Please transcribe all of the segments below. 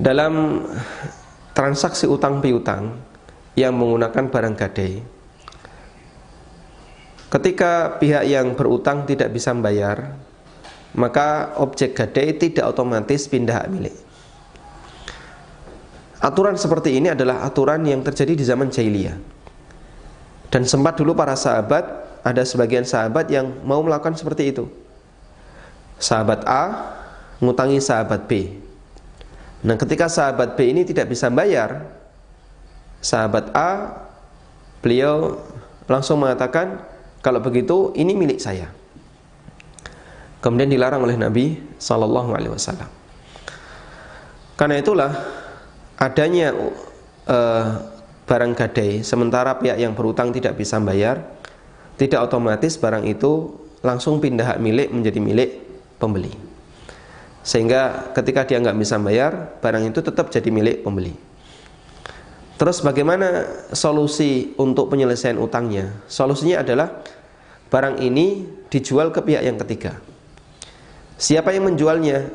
Dalam transaksi utang piutang yang menggunakan barang gadai, ketika pihak yang berutang tidak bisa membayar, maka objek gadai tidak otomatis pindah hak milik. Aturan seperti ini adalah aturan yang terjadi di zaman jahiliyah. Dan sempat dulu para sahabat, ada sebagian sahabat yang mau melakukan seperti itu. Sahabat A ngutangi sahabat B. Nah, ketika sahabat B ini tidak bisa bayar, sahabat A, beliau langsung mengatakan, kalau begitu ini milik saya. Kemudian dilarang oleh Nabi SAW. Karena itulah adanya barang gadai, sementara pihak yang berutang tidak bisa bayar, tidak otomatis barang itu langsung pindah hak milik menjadi milik pembeli. Sehingga ketika dia nggak bisa bayar, barang itu tetap jadi milik pembeli. Terus bagaimana solusi untuk penyelesaian utangnya? Solusinya adalah barang ini dijual ke pihak yang ketiga. Siapa yang menjualnya?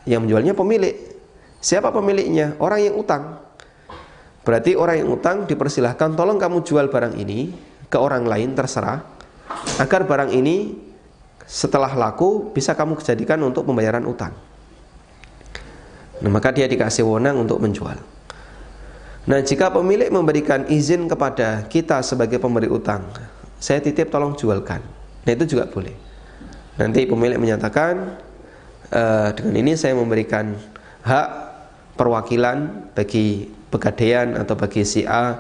Yang menjualnya pemilik. Siapa pemiliknya? Orang yang utang. Berarti orang yang utang dipersilahkan, tolong kamu jual barang ini ke orang lain, terserah, agar barang ini setelah laku bisa kamu jadikan untuk pembayaran utang. Nah, maka dia dikasih wewenang untuk menjual. Nah, jika pemilik memberikan izin kepada kita sebagai pemberi utang, saya titip tolong jualkan, nah itu juga boleh. Nanti pemilik menyatakan, dengan ini saya memberikan hak perwakilan bagi pegadaian atau bagi si A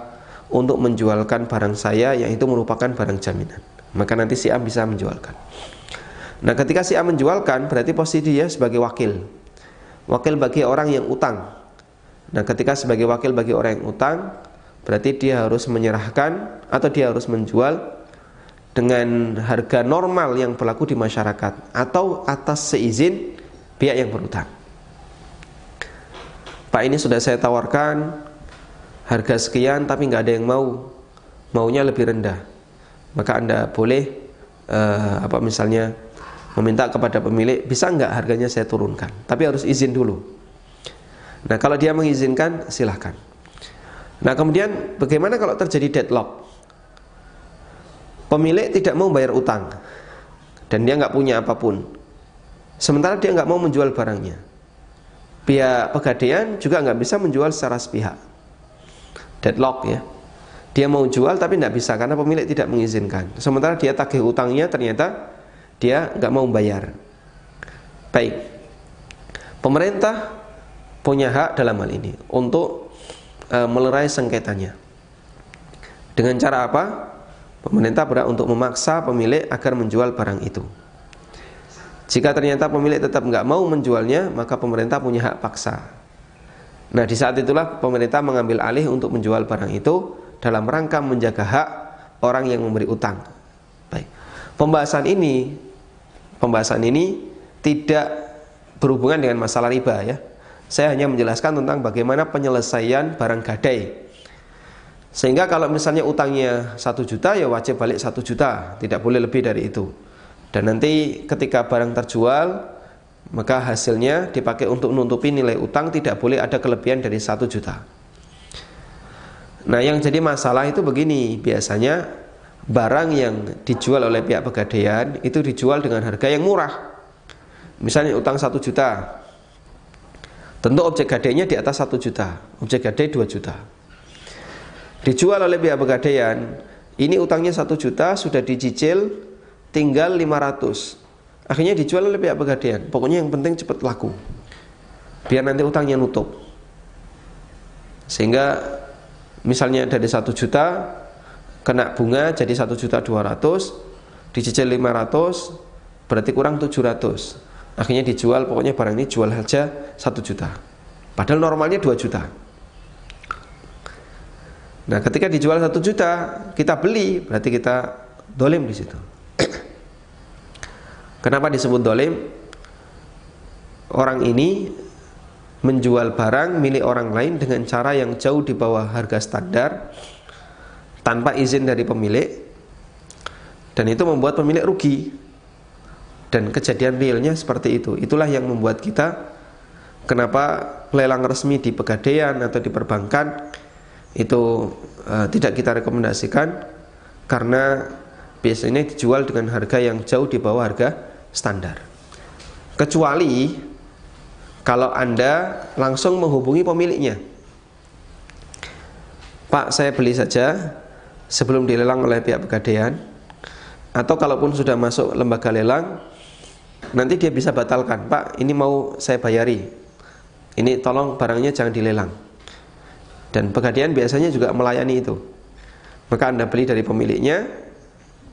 untuk menjualkan barang saya yang itu merupakan barang jaminan. Maka nanti si A bisa menjualkan. Nah, ketika si A menjualkan, berarti posisi dia sebagai wakil bagi orang yang utang. Nah, ketika sebagai wakil bagi orang yang utang, berarti dia harus menyerahkan atau dia harus menjual dengan harga normal yang berlaku di masyarakat atau atas seizin pihak yang berutang. Pak, ini sudah saya tawarkan harga sekian tapi nggak ada yang maunya lebih rendah. Maka Anda boleh misalnya meminta kepada pemilik, bisa nggak harganya saya turunkan, tapi harus izin dulu. Nah, kalau dia mengizinkan, silahkan. Nah, kemudian bagaimana kalau terjadi deadlock? Pemilik tidak mau bayar utang dan dia nggak punya apapun, sementara dia nggak mau menjual barangnya. Pihak pegadaian juga nggak bisa menjual secara sepihak. Deadlock ya. Dia mau jual tapi nggak bisa karena pemilik tidak mengizinkan. Sementara dia tagih utangnya, ternyata dia nggak mau bayar. Baik, pemerintah punya hak dalam hal ini untuk melerai sengketanya. Dengan cara apa? Pemerintah berhak untuk memaksa pemilik agar menjual barang itu. Jika ternyata pemilik tetap nggak mau menjualnya, maka pemerintah punya hak paksa. Nah, di saat itulah pemerintah mengambil alih untuk menjual barang itu dalam rangka menjaga hak orang yang memberi utang. Baik. Pembahasan ini tidak berhubungan dengan masalah riba ya. Saya hanya menjelaskan tentang bagaimana penyelesaian barang gadai. Sehingga kalau misalnya utangnya 1 juta, ya wajib balik 1 juta, tidak boleh lebih dari itu. Dan nanti ketika barang terjual, maka hasilnya dipakai untuk menutupi nilai utang, tidak boleh ada kelebihan dari 1 juta. Nah, yang jadi masalah itu begini, biasanya barang yang dijual oleh pihak pegadaian itu dijual dengan harga yang murah. Misalnya utang 1 juta, tentu objek gadainya di atas 1 juta, objek gadai 2 juta. Dijual oleh pihak pegadaian, ini utangnya 1 juta, sudah dicicil, tinggal 500. Akhirnya dijual oleh pihak pegadaian. Pokoknya yang penting cepat laku, biar nanti utangnya nutup. Sehingga misalnya dari 1 juta kena bunga jadi 1.200.000, dicicil 500, berarti kurang 700. Akhirnya dijual, pokoknya barang ini jual saja 1 juta. Padahal normalnya 2 juta. Nah, ketika dijual 1 juta, kita beli, berarti kita dolim di situ. Kenapa disebut dolim? Orang ini menjual barang milik orang lain dengan cara yang jauh di bawah harga standar, tanpa izin dari pemilik, dan itu membuat pemilik rugi. Dan kejadian realnya seperti itu. Itulah yang membuat kita Kenapa lelang resmi di Pegadaian atau di perbankan itu tidak kita rekomendasikan? Karena biasanya dijual dengan harga yang jauh di bawah harga standar. Kecuali kalau Anda langsung menghubungi pemiliknya, Pak, saya beli saja sebelum dilelang oleh pihak Pegadaian, atau kalaupun sudah masuk lembaga lelang, nanti dia bisa batalkan, Pak, ini mau saya bayari, ini tolong barangnya jangan dilelang. Dan Pegadaian biasanya juga melayani itu. Maka Anda beli dari pemiliknya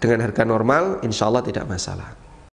dengan harga normal, insya Allah tidak masalah.